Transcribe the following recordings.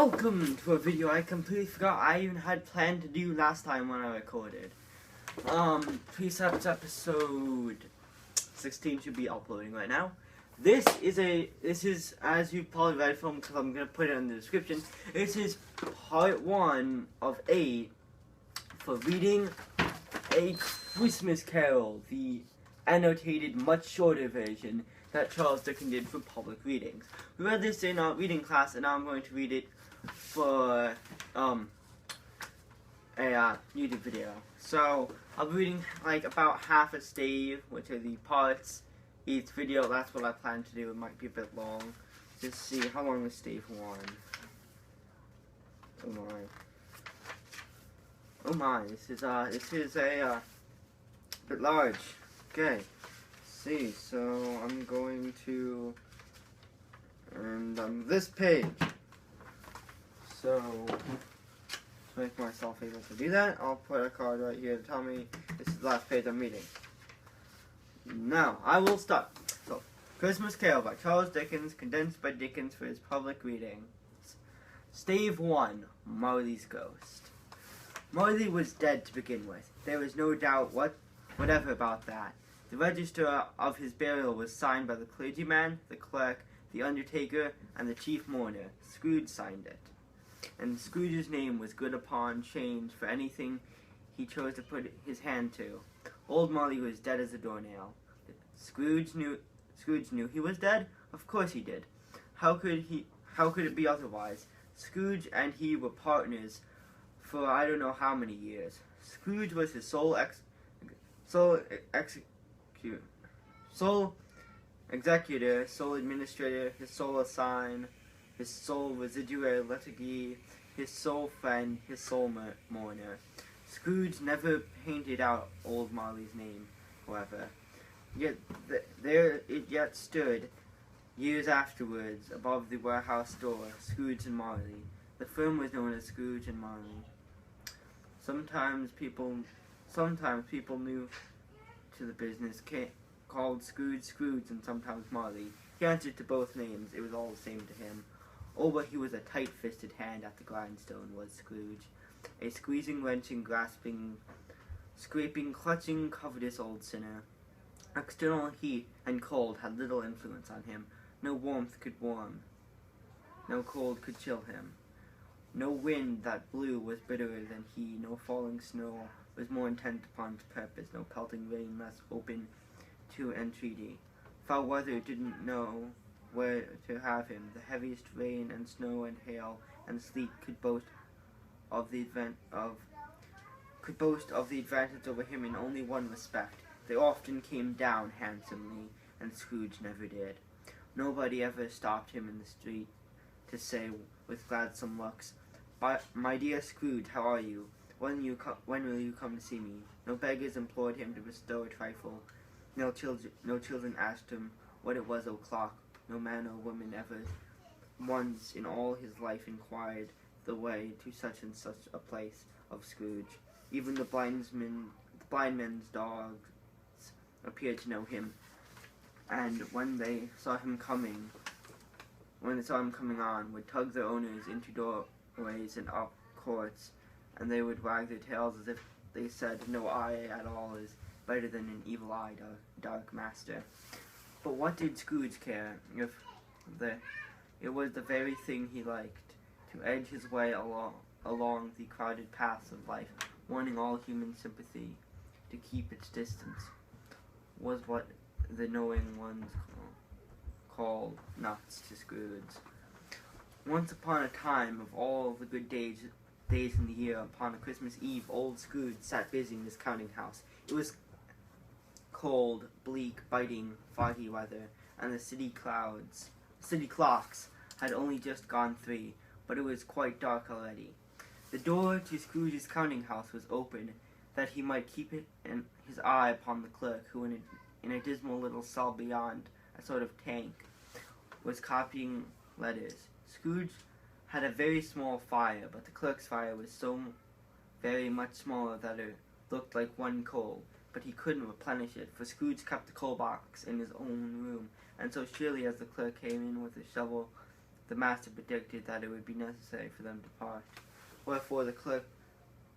Welcome to a video I completely forgot I even had planned to do last time when I recorded. Precepts episode 16 should be uploading right now. This is as you probably read from, because I'm gonna put it in the description. This is part 1 of 8 for reading A Christmas Carol, the annotated, much shorter version that Charles Dickens did for public readings. We read this in our reading class, and now I'm going to read it for a YouTube video. So I'll be reading like about half a stave, which are the parts. Each video, that's what I plan to do. It might be a bit long. Just see how long is stave 1. Oh my. Oh my, this is a bit large. Okay. See, so I'm going to, and this page. So to make myself able to do that, I'll put a card right here to tell me this is the last page I'm reading. Now I will start. So, Christmas Carol by Charles Dickens, condensed by Dickens for his public readings. Stave 1, Marley's Ghost. Marley was dead to begin with. There was no doubt whatever about that. The register of his burial was signed by the clergyman, the clerk, the undertaker, and the chief mourner. Scrooge signed it. And Scrooge's name was good upon change for anything he chose to put his hand to. Old Marley was dead as a doornail. Scrooge knew he was dead? Of course he did. How could it be otherwise? Scrooge and he were partners for I don't know how many years. Scrooge was his sole executor, sole administrator, his sole assign, his sole residuary legatee, his sole friend, his sole mourner. Scrooge never painted out old Marley's name, however. Yet there it yet stood, years afterwards, above the warehouse door, Scrooge and Marley. The firm was known as Scrooge and Marley. Sometimes people new to the business called Scrooge, and sometimes Marley. He answered to both names. It was all the same to him. Oh, but he was a tight-fisted hand at the grindstone, was Scrooge. A squeezing, wrenching, grasping, scraping, clutching, covetous old sinner. External heat and cold had little influence on him. No warmth could warm. No cold could chill him. No wind that blew was bitterer than he. No falling snow was more intent upon its purpose. No pelting rain less open to entreaty. Foul weather didn't know where to have him. The heaviest rain and snow and hail and sleet could boast of the advantage over him in only one respect. They often came down handsomely, and Scrooge never did. Nobody ever stopped him in the street to say with gladsome looks, "My dear Scrooge, how are you? When will you come to see me?" No beggars implored him to bestow a trifle. No children asked him what it was o'clock. No man or woman ever once in all his life inquired the way to such and such a place of Scrooge. Even the blind men's dogs appeared to know him, and when they saw him coming on, would tug their owners into doorways and up courts, and they would wag their tails as if they said, "No eye at all is better than an evil-eyed dark master." But what did Scrooge care if it was the very thing he liked, to edge his way along the crowded paths of life, wanting all human sympathy to keep its distance, was what the knowing ones called nuts to Scrooge. Once upon a time, of all the good days in the year, upon a Christmas Eve, old Scrooge sat busy in his counting house. It was cold, bleak, biting, foggy weather, and the city clocks had only just gone 3, but it was quite dark already. The door to Scrooge's counting house was open, that he might keep his eye upon the clerk, who in a dismal little cell beyond, a sort of tank, was copying letters. Scrooge had a very small fire, but the clerk's fire was so very much smaller that it looked like one coal. But he couldn't replenish it, for Scrooge kept the coal box in his own room, and so surely as the clerk came in with a shovel, the master predicted that it would be necessary for them to part. Wherefore the clerk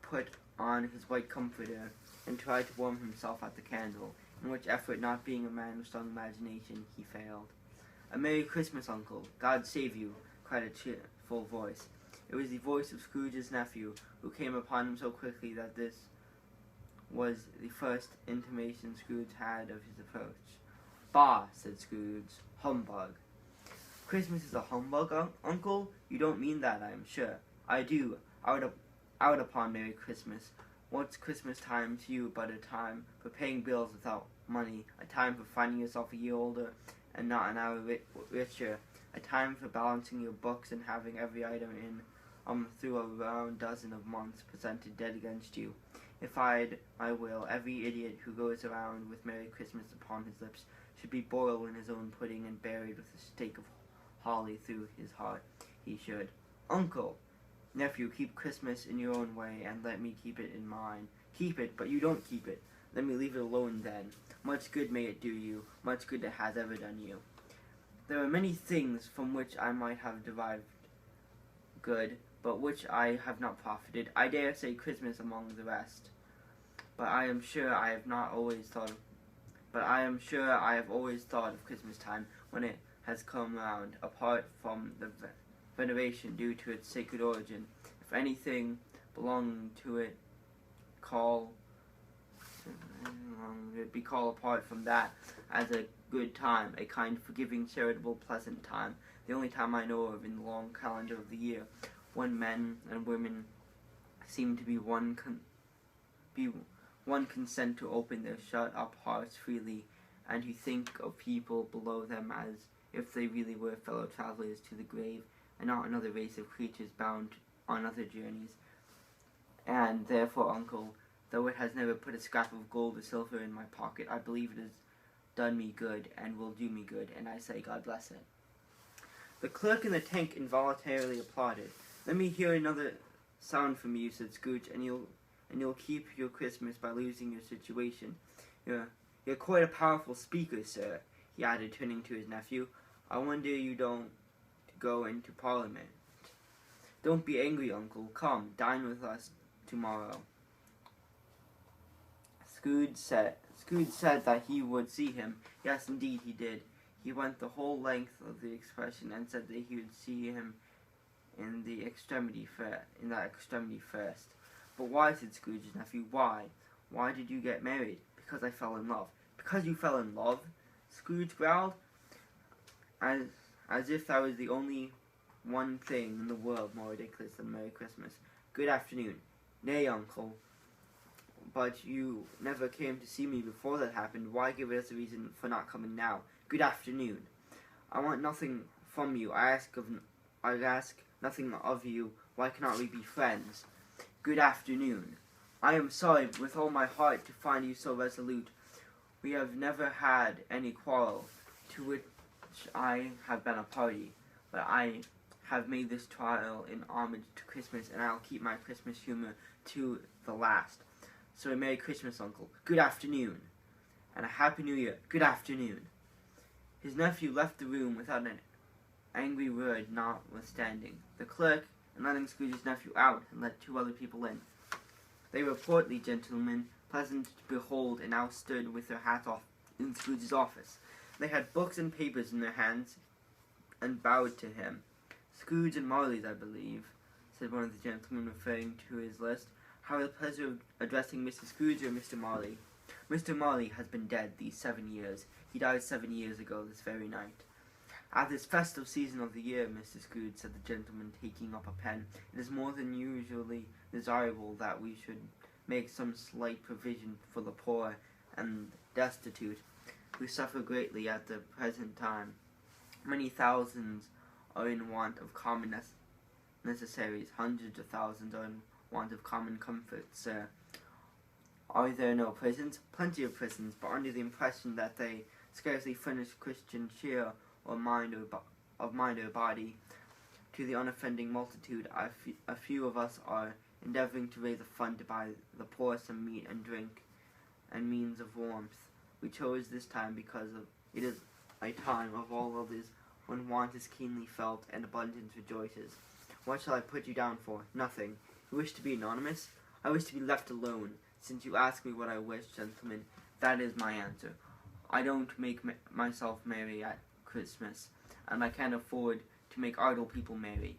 put on his white comforter and tried to warm himself at the candle, in which effort, not being a man of strong imagination, he failed. "A Merry Christmas, uncle! God save you!" cried a cheerful voice. It was the voice of Scrooge's nephew, who came upon him so quickly that this was the first intimation Scrooge had of his approach. "Bah!" said Scrooge. "Humbug!" "Christmas is a humbug, uncle? You don't mean that, I am sure." "I do. Out upon Merry Christmas. What's Christmas time to you but a time for paying bills without money, a time for finding yourself a year older and not an hour richer, a time for balancing your books and having every item in through a round dozen of months presented dead against you. If I'd my will, every idiot who goes around with Merry Christmas upon his lips should be boiled in his own pudding and buried with a stake of holly through his heart. He should." "Uncle!" "Nephew, keep Christmas in your own way, and let me keep it in mine." "Keep it, but you don't keep it." "Let me leave it alone, then. Much good may it do you, much good it has ever done you." "There are many things from which I might have derived good, but which I have not profited. I dare say Christmas among the rest. But I am sure I have always thought of Christmas time when it has come round, apart from the veneration due to its sacred origin. If anything belonging to it be called apart from that as a good time, a kind, forgiving, charitable, pleasant time, the only time I know of in the long calendar of the year, when men and women seem to be one consent to open their shut-up hearts freely, and who think of people below them as if they really were fellow travelers to the grave, and not another race of creatures bound on other journeys. And therefore, uncle, though it has never put a scrap of gold or silver in my pocket, I believe it has done me good, and will do me good, and I say God bless it." The clerk in the tank involuntarily applauded. "Let me hear another sound from you," said Scrooge, and you'll keep your Christmas by losing your situation. You're quite a powerful speaker, sir," he added, turning to his nephew. "I wonder you don't go into Parliament." "Don't be angry, uncle. Come, dine with us tomorrow." Scrooge said that he would see him. Yes, indeed, he did. He went the whole length of the expression, and said that he would see him in that extremity first. "But why?" said Scrooge's nephew. "Why? Why did you get married?" "Because I fell in love." "Because you fell in love?" Scrooge growled, as if that was the only one thing in the world more ridiculous than Merry Christmas. "Good afternoon." "Nay, uncle, but you never came to see me before that happened. Why give us a reason for not coming now?" "Good afternoon." "I want nothing from you. I ask nothing of you. Why cannot we be friends?" "Good afternoon." "I am sorry with all my heart to find you so resolute. We have never had any quarrel, to which I have been a party, but I have made this trial in homage to Christmas, and I'll keep my Christmas humor to the last. So a Merry Christmas, uncle." "Good afternoon." "And a Happy New Year." "Good afternoon." His nephew left the room without an angry word notwithstanding. The clerk, in letting Scrooge's nephew out, had let two other people in. They were portly gentlemen, pleasant to behold, and now stood with their hats off in Scrooge's office. They had books and papers in their hands, and bowed to him. "Scrooge and Marley's, I believe," said one of the gentlemen, referring to his list. "Have the pleasure of addressing Mr. Scrooge or Mr. Marley?" "Mr. Marley has been dead these 7 years. He died 7 years ago this very night." "At this festive season of the year, Mr. Scrooge," said the gentleman, taking up a pen, "it is more than usually desirable that we should make some slight provision for the poor and destitute, who suffer greatly at the present time. Many thousands are in want of common necessaries. Hundreds of thousands are in want of common comforts, sir." "Are there no prisons?" "Plenty of prisons, but under the impression that they scarcely furnish Christian cheer or mind or body to the unoffending multitude. A few of us are endeavoring to raise a fund to buy the poor some meat and drink and means of warmth. We chose this time because it is a time of all others when want is keenly felt and abundance rejoices. What shall I put you down for? Nothing. You wish to be anonymous? I wish to be left alone. Since you ask me what I wish, gentlemen, that is my answer. I don't make myself merry at Christmas, and I can't afford to make idle people merry.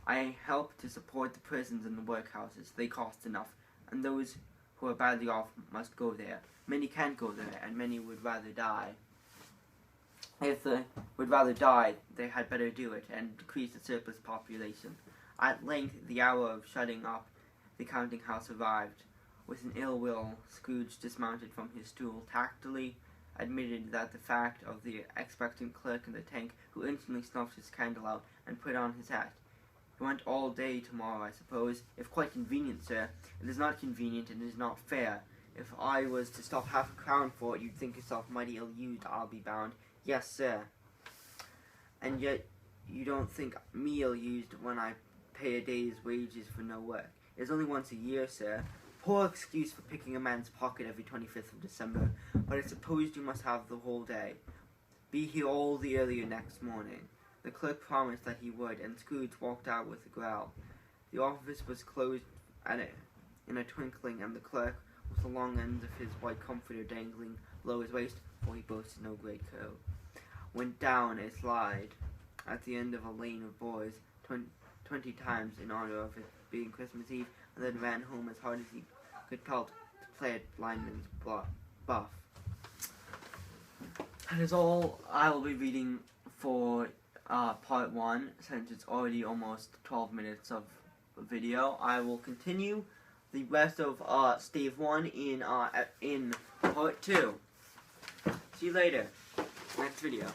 I help to support the prisons and the workhouses. They cost enough, and those who are badly off must go there. Many can't go there, and many would rather die. If they would rather die, they had better do it, and decrease the surplus population. At length, the hour of shutting up the counting house arrived. With an ill will, Scrooge dismounted from his stool, tactfully admitted that the fact of the expectant clerk in the tank, who instantly snuffed his candle out and put on his hat. "You want all day tomorrow, I suppose. If quite convenient, sir. It is not convenient, and it is not fair. If I was to stop half a crown for it, you'd think yourself mighty ill-used, I'll be bound. Yes, sir. And yet you don't think me ill-used when I pay a day's wages for no work. It's only once a year, sir. Poor excuse for picking a man's pocket every 25th of December, but I suppose you must have the whole day. Be here all the earlier next morning." The clerk promised that he would, and Scrooge walked out with a growl. The office was closed in a twinkling, and the clerk, with the long ends of his white comforter dangling below his waist, for he boasted no great coat, went down a slide at the end of a lane of boys 20 times in honor of it being Christmas Eve, and then ran home as hard as he could pelt to play at blindman's buff. That is all I will be reading for part 1, since it's already almost 12 minutes of video. I will continue the rest of Stave 1 in part 2. See you later. Next video.